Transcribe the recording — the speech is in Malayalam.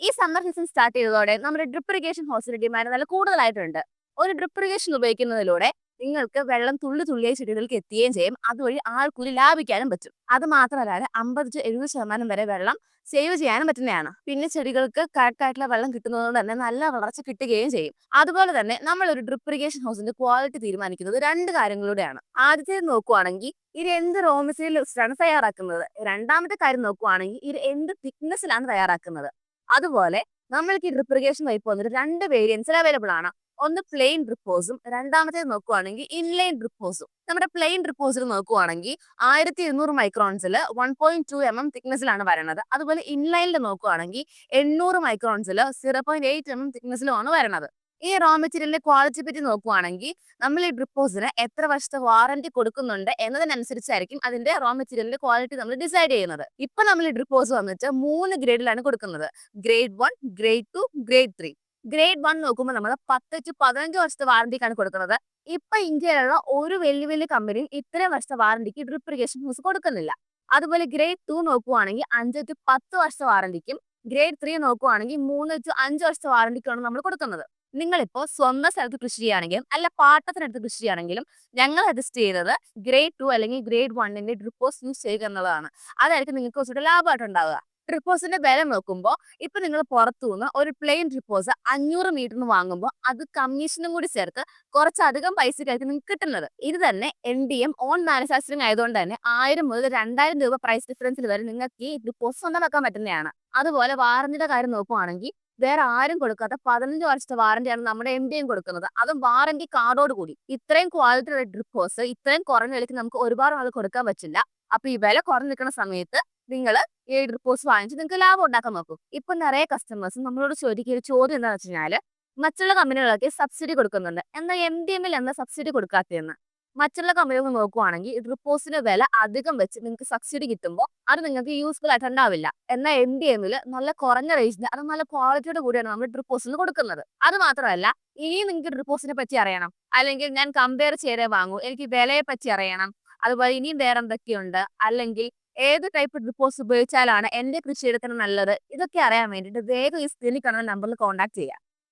ഈ സമ്മർ സീസൺ സ്റ്റാർട്ട് ചെയ്തതോടെ നമ്മുടെ ഡ്രിപ്പ് ഇറിഗേഷൻ ഹോസിന്റെ ഡിമാൻഡ് നല്ല കൂടുതലായിട്ടുണ്ട്. ഒരു ഡ്രിപ്പ് ഇറിഗേഷൻ ഉപയോഗിക്കുന്നതിലൂടെ നിങ്ങൾക്ക് വെള്ളം തുള്ളി തുള്ളിയായി ചെടികൾക്ക് എത്തുകയും ചെയ്യും. അതുവഴി ആൾക്കൂലി ലാഭിക്കാനും പറ്റും. അത് മാത്രമല്ലാതെ 50-70% വരെ വെള്ളം സേവ് ചെയ്യാനും പറ്റുന്നതാണ്. പിന്നെ ചെടികൾക്ക് കറക്റ്റ് ആയിട്ടുള്ള വെള്ളം കിട്ടുന്നതുകൊണ്ട് തന്നെ നല്ല വളർച്ച കിട്ടുകയും ചെയ്യും. അതുപോലെ തന്നെ നമ്മൾ ഒരു ഡ്രിപ്പ് ഇറിഗേഷൻ ഹൗസിന്റെ ക്വാളിറ്റി തീരുമാനിക്കുന്നത് രണ്ട് കാര്യങ്ങളിലൂടെയാണ്. ആദ്യത്തേത് നോക്കുവാണെങ്കിൽ ഇത് എന്ത് റോ മെറ്റീരിയൽ വെച്ചിട്ടാണ് തയ്യാറാക്കുന്നത്. രണ്ടാമത്തെ കാര്യം നോക്കുവാണെങ്കിൽ ഇത് എന്ത് തിക്നെസ്സിലാണ് തയ്യാറാക്കുന്നത്. അതുപോലെ നമ്മൾക്ക് ഈ ഡ്രിപ്പ് ഇറിഗേഷൻ പൈപ്പ് വന്നിട്ട് രണ്ട് വേരിയൻസിൽ അവൈലബിൾ ആണ്. ഒന്ന് പ്ലെയിൻ ഡ്രിപ്പ് ഹോസും രണ്ടാമത്തേത് നോക്കുവാണെങ്കിൽ ഇൻലൈൻ ഡ്രിപ്പ് ഹോസും. നമ്മുടെ പ്ലെയിൻ ഡ്രിപ്പ് ഹോസിൽ നോക്കുവാണെങ്കിൽ 1200 മൈക്രോൺസിൽ 1.2 mm തിക്നെസ്സിലാണ് വരുന്നത്. അതുപോലെ ഇൻലൈനിൽ നോക്കുവാണെങ്കിൽ 800 മൈക്രോൺസിൽ 0.8 mm തിക്നെസ്സിലുമാണ് വരുന്നത്. ഈ റോ മെറ്റീരിയലിന്റെ ക്വാളിറ്റി പറ്റി നോക്കുവാണെങ്കിൽ നമ്മൾ ഈ ഡ്രിപ്പ് ഹോസിന് എത്ര വർഷത്തെ വാറന്റി കൊടുക്കുന്നുണ്ട് എന്നതിനനുസരിച്ചായിരിക്കും അതിന്റെ റോ മെറ്റീരിയലിന്റെ ക്വാളിറ്റി നമ്മൾ ഡിസൈഡ് ചെയ്യുന്നത്. ഇപ്പൊ നമ്മൾ ഈ ഡ്രിപ്പ് ഹോസ് വന്നിട്ട് 3 ഗ്രേഡിലാണ് കൊടുക്കുന്നത്. Grade 1, grade 2, grade 3. ഗ്രേഡ് 1 നോക്കുമ്പോൾ നമ്മൾ 10-15 വർഷത്തെ വാറന്റിക്കാണ് കൊടുക്കുന്നത്. ഇപ്പൊ ഇന്ത്യയിലുള്ള ഒരു വലിയ വലിയ കമ്പനിയും ഇത്രയും വർഷത്തെ വാറന്റിക്ക് ഡ്രിപ്പ് ഇറിഗേഷൻ ഹോസ് കൊടുക്കുന്നില്ല. അതുപോലെ ഗ്രേഡ് 2 നോക്കുവാണെങ്കിൽ 5-10 വർഷത്തെ വാറന്റിക്കും ഗ്രേഡ് 3 നോക്കുവാണെങ്കിൽ 3-5 വർഷത്തെ വാറന്റിക്കാണ് നമ്മൾ കൊടുക്കുന്നത്. നിങ്ങളിപ്പോ സ്വന്തം സ്ഥലത്ത് കൃഷി ചെയ്യുകയാണെങ്കിലും അല്ല പാട്ടത്തിനടുത്ത് കൃഷി ചെയ്യുകയാണെങ്കിലും ഞങ്ങൾ സജസ്റ്റ് ചെയ്യുന്നത് ഗ്രേഡ് 2 അല്ലെങ്കിൽ ഗ്രേഡ് 1ന്റെ ഡ്രിപ്പ് ഹോസ് യൂസ് ചെയ്യുക എന്നുള്ളതാണ്. അതായിരിക്കും നിങ്ങൾക്ക് കുറച്ചുകൂടെ ലാഭമായിട്ടുണ്ടാവുക. ഡ്രിപ്പ് ഹോസിന്റെ വില നോക്കുമ്പോൾ ഇപ്പൊ നിങ്ങൾ പുറത്തുനിന്ന് ഒരു പ്ലെയിൻ ഡ്രിപ്പ് ഹോസ് 500 മീറ്ററിന് വാങ്ങുമ്പോൾ അത് കമ്മീഷനും കൂടി ചേർത്ത് കുറച്ചധികം പൈസക്കായിരിക്കും നിങ്ങൾക്ക് കിട്ടുന്നത്. ഇത് തന്നെ NDM ഓൺ മാനുഫാക്ചറിങ് ആയതുകൊണ്ട് തന്നെ 1000 മുതൽ 2000 രൂപ പ്രൈസ് ഡിഫറൻസിൽ വരെ നിങ്ങൾക്ക് ഈ ഡ്രിപ്പ് ഹോസ് സ്വന്തമാക്കാൻ പറ്റുന്നതാണ്. അതുപോലെ വാറന്റിയുടെ കാര്യം നോക്കുവാണെങ്കിൽ വേറെ ആരും കൊടുക്കാത്ത 15 വർഷത്തെ വാറന്റിയാണ് നമ്മുടെ NDM കൊടുക്കുന്നത്. അതും വാറന്റി കാർഡോട് കൂടി. ഇത്രയും ക്വാളിറ്റി ഉള്ള ഡ്രിപ്പ് ഹോസ് ഇത്രയും കുറഞ്ഞ വിലയ്ക്ക് നമുക്ക് ഒരുപാട് നാൾ കൊടുക്കാൻ പറ്റില്ല. അപ്പൊ ഈ വില കുറഞ്ഞു നിൽക്കുന്ന സമയത്ത് നിങ്ങൾ ഈ ഡ്രിപ്പ് ഹോസ് വാങ്ങിച്ച് നിങ്ങൾക്ക് ലാഭം ഉണ്ടാക്കാൻ നോക്കും. ഇപ്പൊ നിറയെ കസ്റ്റമേഴ്സ് നമ്മളോട് ചോദിക്കുന്ന ഒരു ചോദ്യം എന്താണെന്ന് വെച്ച് കഴിഞ്ഞാൽ മറ്റുള്ള കമ്പനികളൊക്കെ സബ്സിഡി കൊടുക്കുന്നുണ്ട്, എന്നാൽ NDMൽ എന്താ സബ്സിഡി കൊടുക്കാത്തതെന്ന്. മറ്റുള്ള കമ്പനികൾ നോക്കുവാണെങ്കിൽ ഡ്രിപ്പ് ഹോസിന്റെ വില അധികം വെച്ച് നിങ്ങൾക്ക് സബ്സിഡി കിട്ടുമ്പോൾ അത് നിങ്ങൾക്ക് യൂസ്ഫുൾ ആയിട്ടുണ്ടാവില്ല. എന്നാൽ NDMൽ നല്ല കുറഞ്ഞ റേഞ്ചിന് അത് നല്ല ക്വാളിറ്റിയോട് കൂടിയാണ് നമ്മൾ ഡ്രിപ്പ് ഹോസിന് കൊടുക്കുന്നത്. അത് മാത്രമല്ല, ഇനി നിങ്ങൾക്ക് ഡ്രിപ്പ് ഹോസിനെ പറ്റി അറിയണം, അല്ലെങ്കിൽ ഞാൻ കമ്പയർ ചെയ്തേ വാങ്ങൂ, എനിക്ക് വിലയെ പറ്റി അറിയണം, അതുപോലെ ഇനിയും വേറെ എന്തൊക്കെയുണ്ട്, അല്ലെങ്കിൽ ഏത് ടൈപ്പ് ഡ്രിപ്പ് ഹോസ് ഉപയോഗിച്ചാലാണ് എന്റെ കൃഷിയിടത്തിന് നല്ലത്, ഇതൊക്കെ അറിയാൻ വേണ്ടിയിട്ട് വേഗം ഈ സ്ക്രീനിൽ കാണുന്ന നമ്പറിൽ കോൺടാക്ട് ചെയ്യുക.